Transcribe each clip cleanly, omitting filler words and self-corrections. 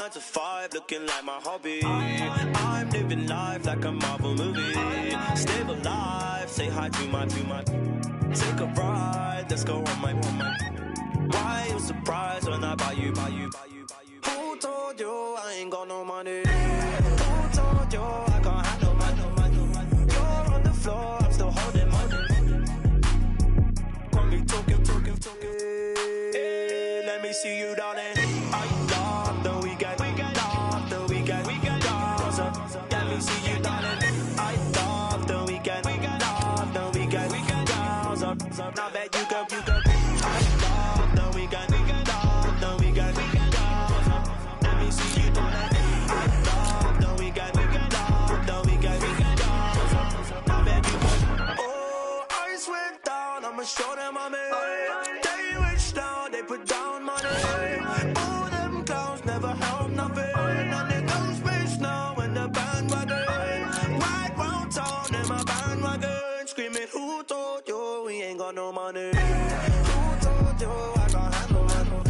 9 to 5, looking like my hobby. I'm living life like a Marvel movie. Stay alive, say hi to my. Take a ride, let's go on my. Why you surprised when I buy you? Who told you I ain't got no money? Who told you I can't have no money? You're on the floor, I'm still holding money. Got me talking. Hey, let me see you, darling. I love the weekend. Love the weekend. Let me see you, darling. I love the weekend. Love the weekend. Now that you go. I love the weekend. Love the weekend. Let me see you, darling. I love the weekend. Love the weekend. Now that you go. Oh, ice went down. I'ma show them I'm in. They wish down, they put down money. All them clowns never help nothing. And they go space now in the bandwagon. Right round town in my bandwagon. Screaming, who told you we ain't got no money? Who told you I can't handle money?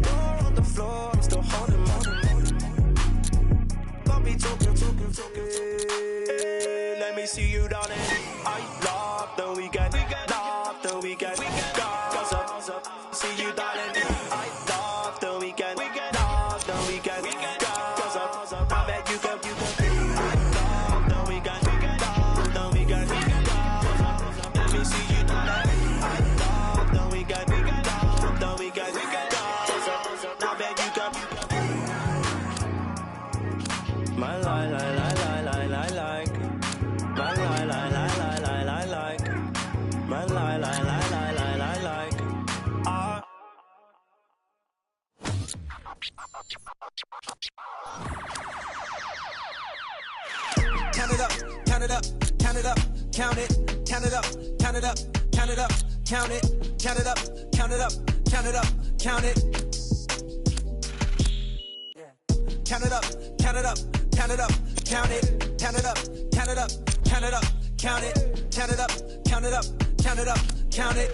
You're on the floor, I'm still holding money. Got me talking. Hey, let me see you, darling. I love the weekend. Love the weekend. See you, darling. I love the weekend. Love the weekend. I bet you go. I love the weekend. Love the weekend. Let me see you, darling. I love the weekend. Love the weekend. I bet you go. My like. My like. My like. Count it up, count it up, count it up, count it, count it up, count it up, count it up, count it, count it up, count it up, count it up, count it. Count it up, count it up, count it up, count it, count it up, count it up, count it up, count it, count it up, count it up, count it up, count it.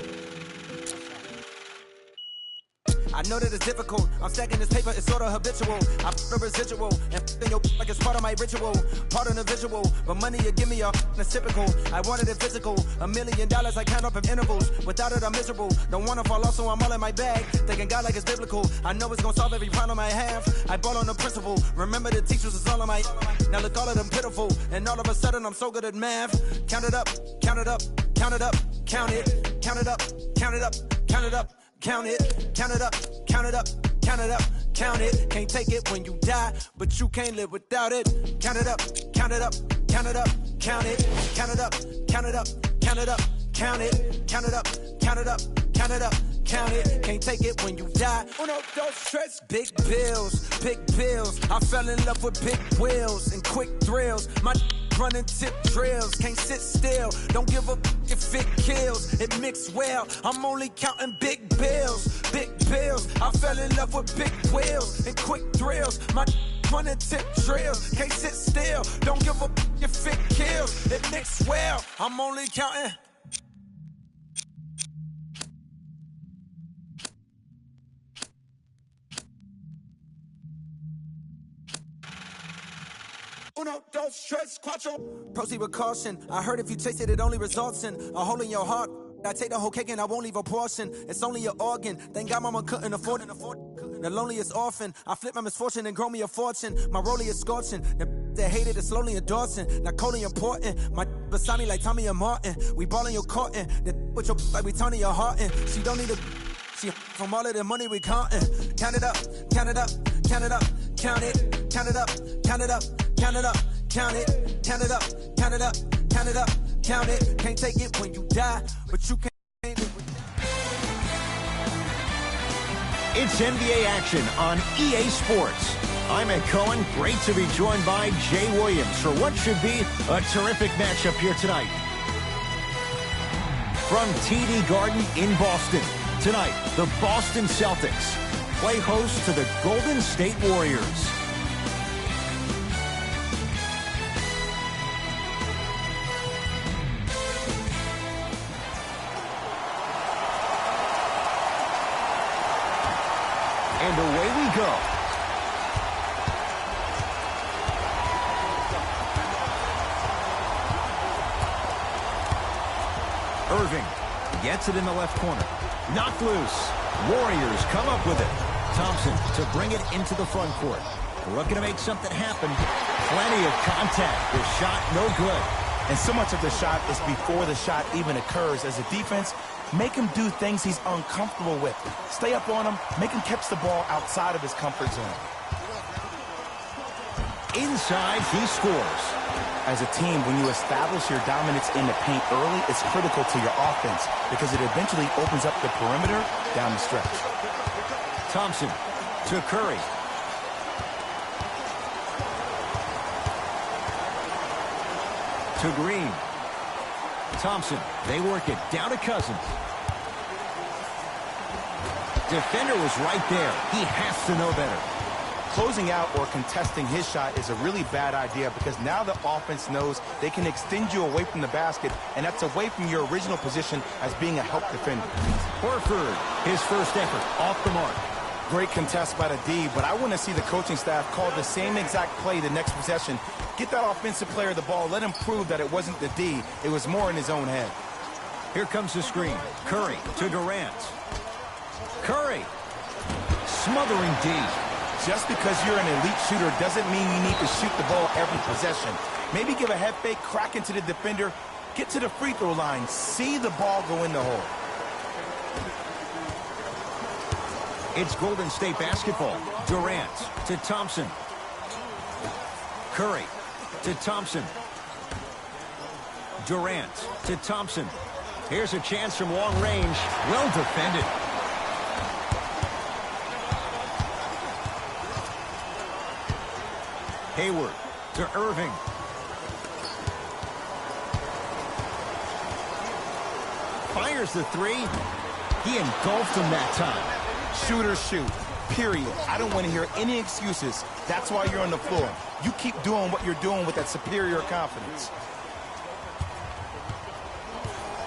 I know that it's difficult. I'm stacking this paper, it's sort of habitual. I put a residual and in your like it's part of my ritual, part of the visual. But money you give me that's typical. I wanted it physical. $1 million I count up in intervals. Without it I'm miserable. Don't wanna fall off, so I'm all in my bag. Thinking God like it's biblical. I know it's gonna solve every problem I have. I bought on the principle. Remember the teachers is all of my. Now look all of them pitiful. And all of a sudden I'm so good at math. Count it up, count it up, count it up, count it, count it up, count it up, count it up. Count it, count it up, count it up, count it up, count it. Can't take it when you die, but you can't live without it. Count it up, count it up, count it up, count it, count it up, count it up, count it up, count it, count it up, count it up, count it up, count it. Can't take it when you die. Uno, dos, tres. Big bills, big bills. I fell in love with big wheels and quick thrills. My running tip drills, can't sit still. Don't give a if it kills. It mixed well. I'm only counting big bills, big bills. I fell in love with big wheels and quick thrills. My running tip drills, can't sit still. Don't give a if it kills. It mixed well. I'm only counting. Uno, dos, tres, cuatro. Proceed with caution. I heard if you taste it, it only results in a hole in your heart. I take the whole cake and I won't leave a portion. It's only an organ. Thank God mama couldn't afford it. The loneliest orphan. I flip my misfortune and grow me a fortune. My rollie is scorching. The hated is slowly endorsing. Not coldly important. My beside me like Tommy and Martin. We ballin' your courtin'. The with your like we Tony your heart in. She don't need a. She from all of the money we countin'. Count it up, count it up, count it up, count it, count it up, count it up, count it up, count it, count it up, count it up, count it up, count it. Can't take it when you die, but you can't live with it. It's NBA action on EA Sports. I'm Ed Cohen. Great to be joined by Jay Williams for what should be a terrific matchup here tonight. From TD Garden in Boston, tonight, the Boston Celtics play host to the Golden State Warriors. And away we go. Irving gets it in the left corner. Knocked loose. Warriors come up with it. Thompson to bring it into the front court. Looking to make something happen. Plenty of contact. The shot no good. And so much of the shot is before the shot even occurs. As a defense, make him do things he's uncomfortable with. Stay up on him. Make him catch the ball outside of his comfort zone. Inside, he scores. As a team, when you establish your dominance in the paint early, it's critical to your offense because it eventually opens up the perimeter down the stretch. Thompson to Curry. To Green. Thompson, they work it down to Cousins. Defender was right there. He has to know better. Closing out or contesting his shot is a really bad idea because now the offense knows they can extend you away from the basket, and that's away from your original position as being a help defender. Horford, his first effort, off the mark. Great contest by the D, but I want to see the coaching staff call the same exact play the next possession. Get that offensive player the ball. Let him prove that it wasn't the D. It was more in his own head. Here comes the screen. Curry to Durant. Curry. Smothering D. Just because you're an elite shooter doesn't mean you need to shoot the ball every possession. Maybe give a head fake, crack into the defender, get to the free throw line, see the ball go in the hole. It's Golden State basketball. Durant to Thompson. Curry to Thompson. Durant to Thompson. Here's a chance from long range. Well defended. Hayward to Irving. Fires the three. He engulfed him that time. Shooters shoot, period. I don't want to hear any excuses. That's why you're on the floor. You keep doing what you're doing with that superior confidence.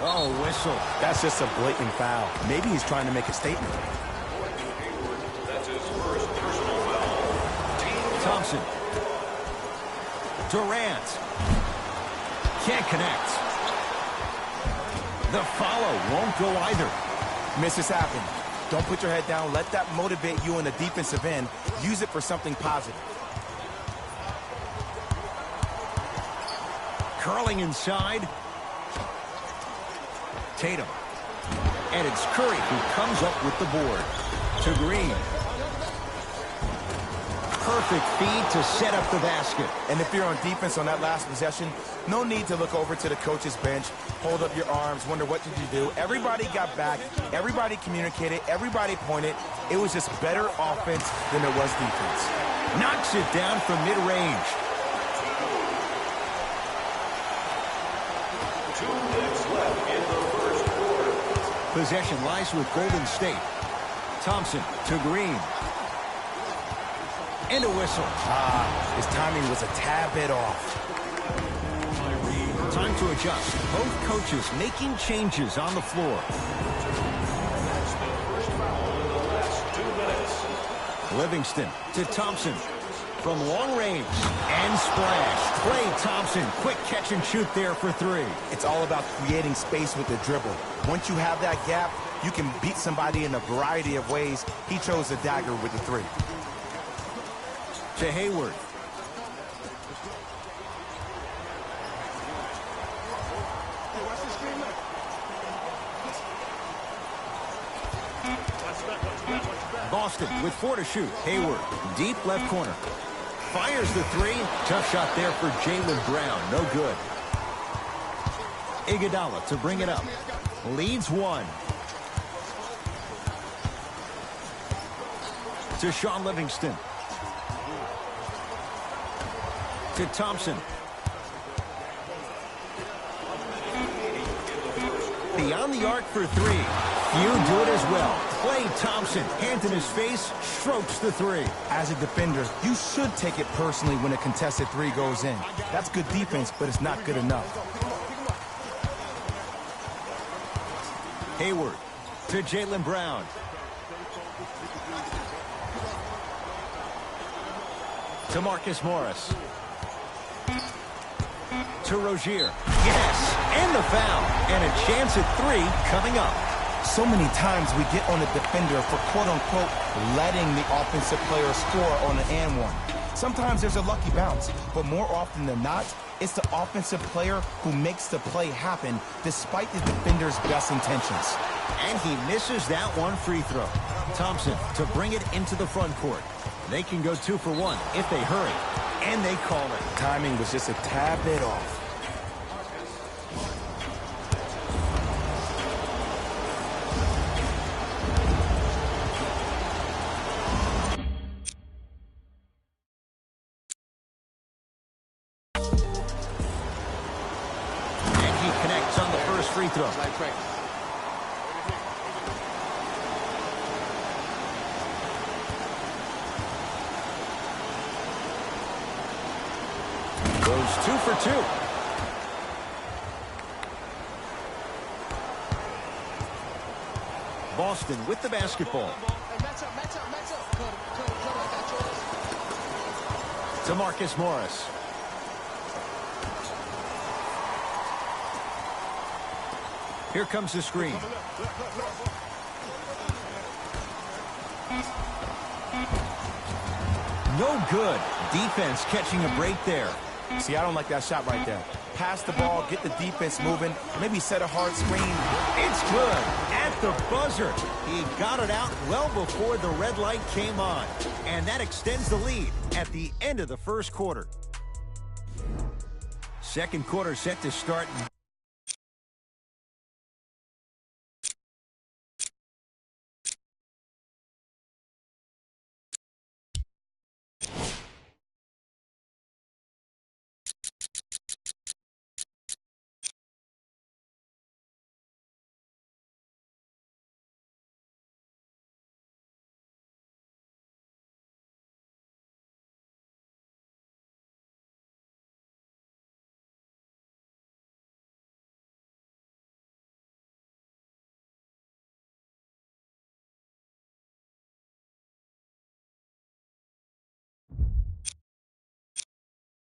Oh, whistle. That's just a blatant foul. Maybe he's trying to make a statement. That's his first personal foul. Thompson. Durant. Can't connect. The follow won't go either. Misses happen. Don't put your head down. Let that motivate you on the defensive end. Use it for something positive. Curling inside. Tatum. And it's Curry who comes up with the board. To Green. Perfect feed to set up the basket. And if you're on defense on that last possession, no need to look over to the coach's bench, hold up your arms, wonder what did you do. Everybody got back. Everybody communicated. Everybody pointed. It was just better offense than it was defense. Knocks it down from mid-range. 2 minutes left in the first quarter. Possession lies with Golden State. Thompson to Green. And a whistle. His timing was a tad bit off. Time to adjust. Both coaches making changes on the floor. That's the first foul in the last 2 minutes. Livingston to Thompson. From long range. And splash. Klay Thompson. Quick catch and shoot there for three. It's all about creating space with the dribble. Once you have that gap, you can beat somebody in a variety of ways. He chose the dagger with the three. To Hayward. Boston with 4 to shoot. Hayward, deep left corner. Fires the three. Tough shot there for Jaylen Brown. No good. Iguodala to bring it up. Leads one. To Shaun Livingston. To Thompson. Beyond the arc for three. Few do it as well. Klay Thompson, hand in his face, strokes the three. As a defender, you should take it personally when a contested three goes in. That's good defense, but it's not good enough. Hayward to Jaylen Brown. To Marcus Morris. To Rozier. Yes, and the foul. And a chance at 3 coming up. So many times we get on the defender for quote-unquote letting the offensive player score on an and one. Sometimes there's a lucky bounce, but more often than not, it's the offensive player who makes the play happen despite the defender's best intentions. And he misses that one free throw. Thompson to bring it into the front court. They can go 2 for 1 if they hurry. And they call it. Timing was just a tad bit off. And he connects on the first free throw. Goes 2 for 2. Boston with the basketball. To Marcus Morris. Here comes the screen. No good. Defense catching a break there. See, I don't like that shot right there. Pass the ball, get the defense moving, maybe set a hard screen. It's good. At the buzzer. He got it out well before the red light came on. And that extends the lead at the end of the first quarter. Second quarter set to start.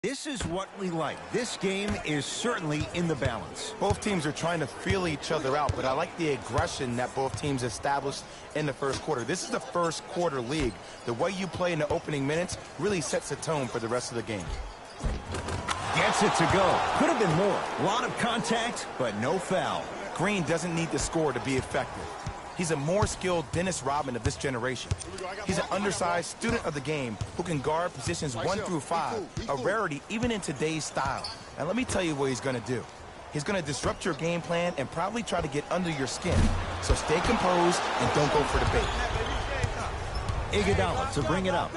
This is what we like. This game is certainly in the balance. Both teams are trying to feel each other out, but I like the aggression that both teams established in the first quarter. This is the first quarter league. The way you play in the opening minutes really sets the tone for the rest of the game. Gets it to go. Could have been more. A lot of contact, but no foul. Green doesn't need to score to be effective. He's a more skilled Dennis Rodman of this generation. He's an undersized student of the game who can guard positions 1 through 5, a rarity even in today's style. And let me tell you what he's going to do. He's going to disrupt your game plan and probably try to get under your skin. So stay composed and don't go for the bait. Iguodala to bring it up.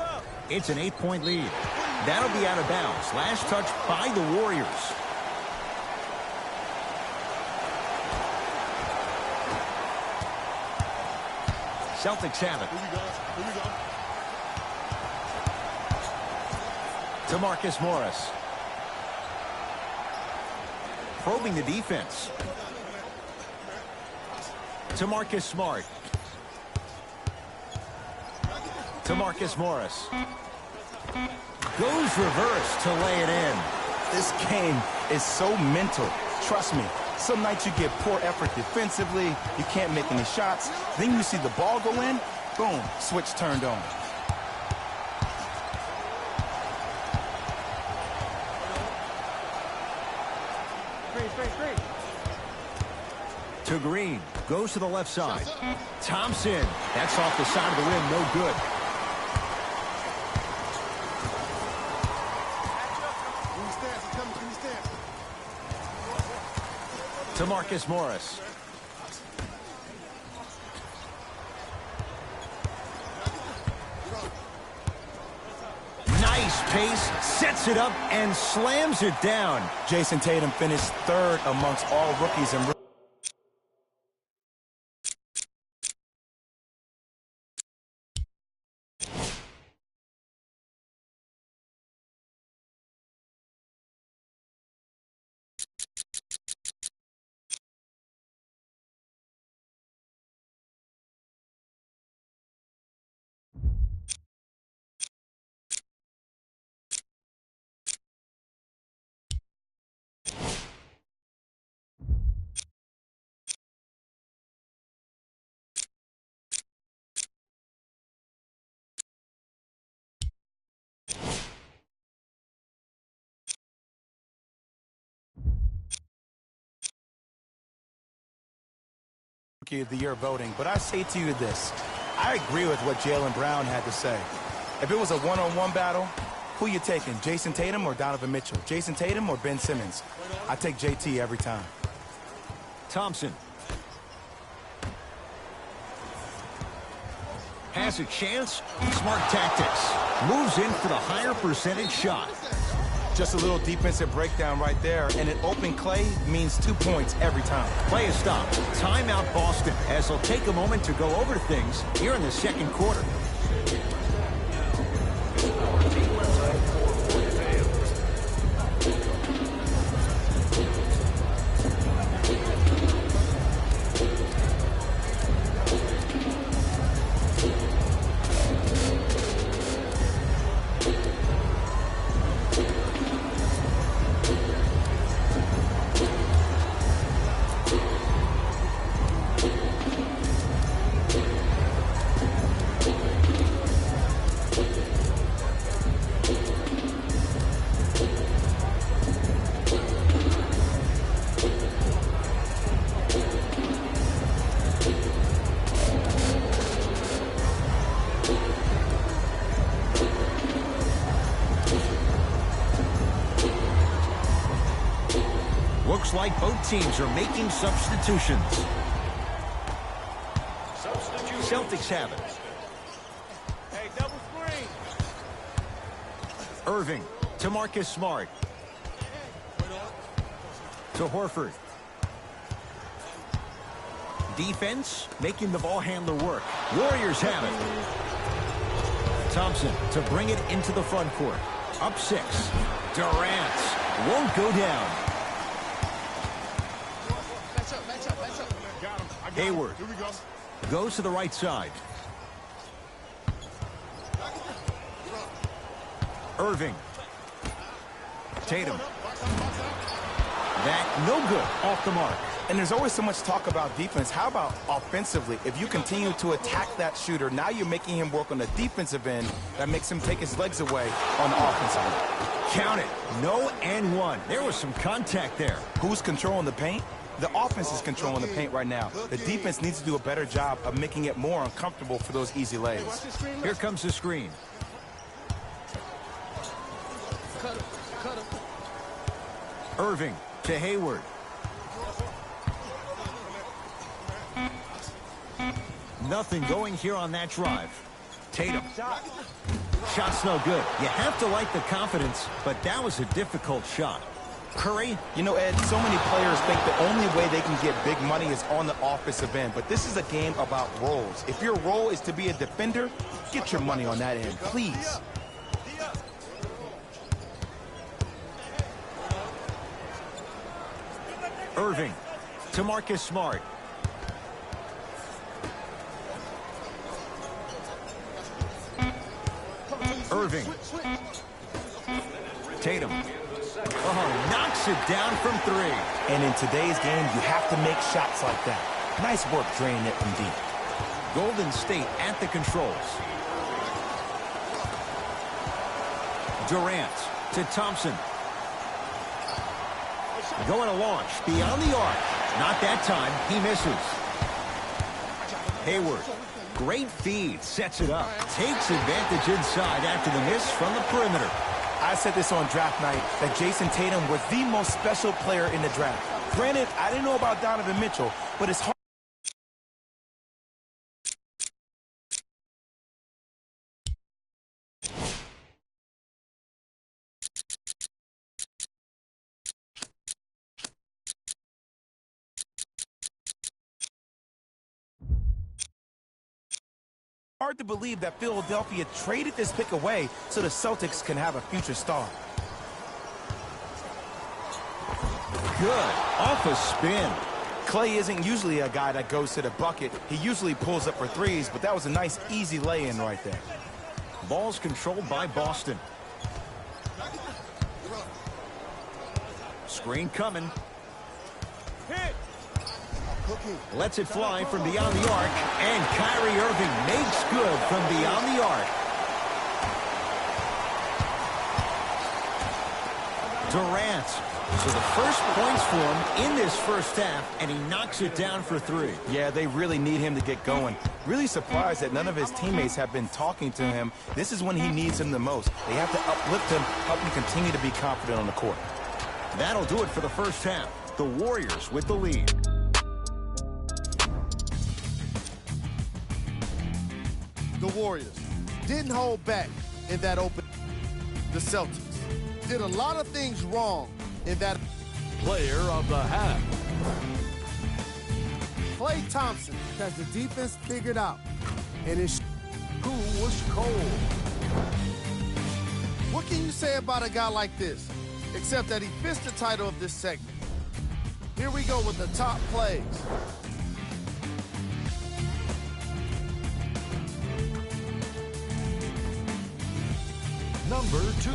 It's an 8-point lead. That'll be out of bounds. Last touch by the Warriors. Celtics have it. To Marcus Morris. Probing the defense. To Marcus Smart. To Marcus Morris. Goes reverse to lay it in. This game is so mental. Trust me. Some nights you get poor effort defensively, you can't make any shots, then you see the ball go in, boom, switch turned on. To Green, goes to the left side. Thompson, that's off the side of the rim, no good. To Marcus Morris. Nice pace, sets it up, and slams it down. Jason Tatum finished third amongst all rookies in Rookie of the Year voting, but I say to you this. I agree with what Jaylen Brown had to say. If it was a one-on-one battle, who you taking, Jason Tatum or Donovan Mitchell? Jason Tatum or Ben Simmons? I take JT every time. Thompson. Has a chance. Smart tactics. Moves in for the higher percentage shot. Just a little defensive breakdown right there, and an open Clay means 2 points every time. Play is stopped. Timeout Boston, as they'll take a moment to go over things here in the second quarter. Looks like both teams are making substitutions. Celtics have it. Hey, double screen. Irving to Marcus Smart. To Horford. Defense making the ball handler work. Warriors have it. Thompson to bring it into the front court. Up 6. Durant won't go down. Hayward goes to the right side. Irving. Tatum. That no good. Off the mark. And there's always so much talk about defense. How about offensively? If you continue to attack that shooter, now you're making him work on the defensive end. That makes him take his legs away on the offensive end. Count it. No and one. There was some contact there. Who's controlling the paint? The offense is controlling the paint right now. The defense needs to do a better job of making it more uncomfortable for those easy lays. Here comes the screen. Irving to Hayward. Nothing going here on that drive. Tatum. Shot's no good. You have to like the confidence, but that was a difficult shot. Curry. You know, Ed, so many players think the only way they can get big money is on the offensive end, but this is a game about roles. If your role is to be a defender, get your money on that end, please. Irving to Marcus Smart. Irving. Tatum. Oh, knocks it down from 3. And in today's game, you have to make shots like that. Nice work draining it from deep. Golden State at the controls. Durant to Thompson. Going to launch beyond the arc. Not that time. He misses. Hayward. Great feed. Sets it up. Takes advantage inside after the miss from the perimeter. I said this on draft night, that Jason Tatum was the most special player in the draft. Granted, I didn't know about Donovan Mitchell, but it's hard. Hard to believe that Philadelphia traded this pick away so the Celtics can have a future star. Good. Off a spin. Clay isn't usually a guy that goes to the bucket. He usually pulls up for threes, but that was a nice, easy lay-in right there. Ball's controlled by Boston. Screen coming. Hit. Lets it fly from beyond the arc, and Kyrie Irving makes good from beyond the arc. Durant So the first points for him in this first half, and he knocks it down for 3. Yeah, they really need him to get going. Really surprised that none of his teammates have been talking to him. This is when he needs him the most. They have to uplift him, help him continue to be confident on the court. That'll do it for the first half. The Warriors with the lead. The Warriors didn't hold back in that open. The Celtics did a lot of things wrong in that. Player of the half. Klay Thompson has the defense figured out, and it's Who was cold? what can you say about a guy like this, except that he fits the title of this segment. Here we go with the top plays. Number 2.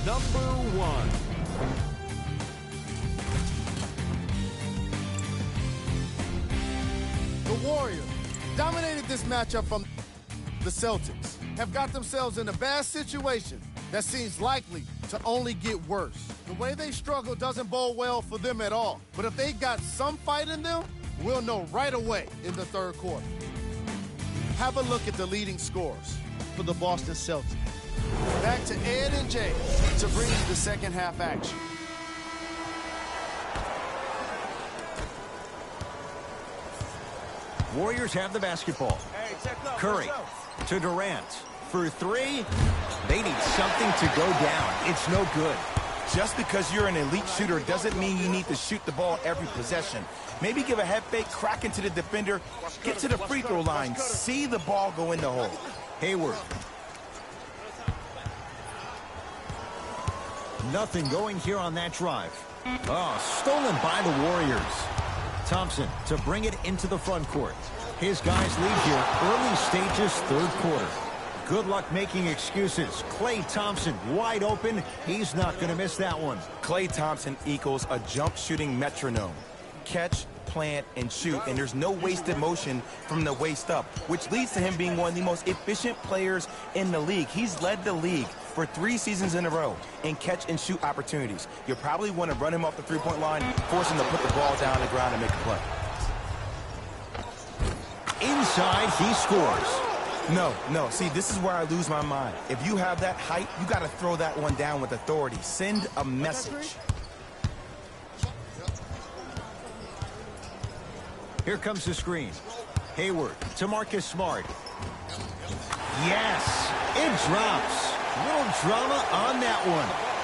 Number 1. The Warriors dominated this matchup from the Celtics, have got themselves in a bad situation that seems likely to only get worse. The way they struggle doesn't bode well for them at all. But if they got some fight in them, we'll know right away in the third quarter. Have a look at the leading scorers for the Boston Celtics. Back to Ed and Jay to bring you the second half action. Warriors have the basketball. Curry to Durant. For 3, they need something to go down. It's no good. Just because you're an elite shooter doesn't mean you need to shoot the ball every possession. Maybe give a head fake, crack into the defender, get to the free throw line, see the ball go in the hole. Hayward. Nothing going here on that drive. Oh, stolen by the Warriors. Thompson to bring it into the front court. His guys lead here early stages, third quarter. Good luck making excuses. Klay Thompson wide open. He's not going to miss that one. Klay Thompson equals a jump shooting metronome. Catch, plant, and shoot, and there's no wasted motion from the waist up, which leads to him being one of the most efficient players in the league. He's led the league for 3 seasons in a row in catch and shoot opportunities. You probably want to run him off the three-point line, force him to put the ball down on the ground and make a play. Inside, he scores. No. See, this is where I lose my mind. If you have that height, you got to throw that one down with authority. Send a message. Here comes the screen. Hayward to Marcus Smart. Yes, it drops. Little drama on that one.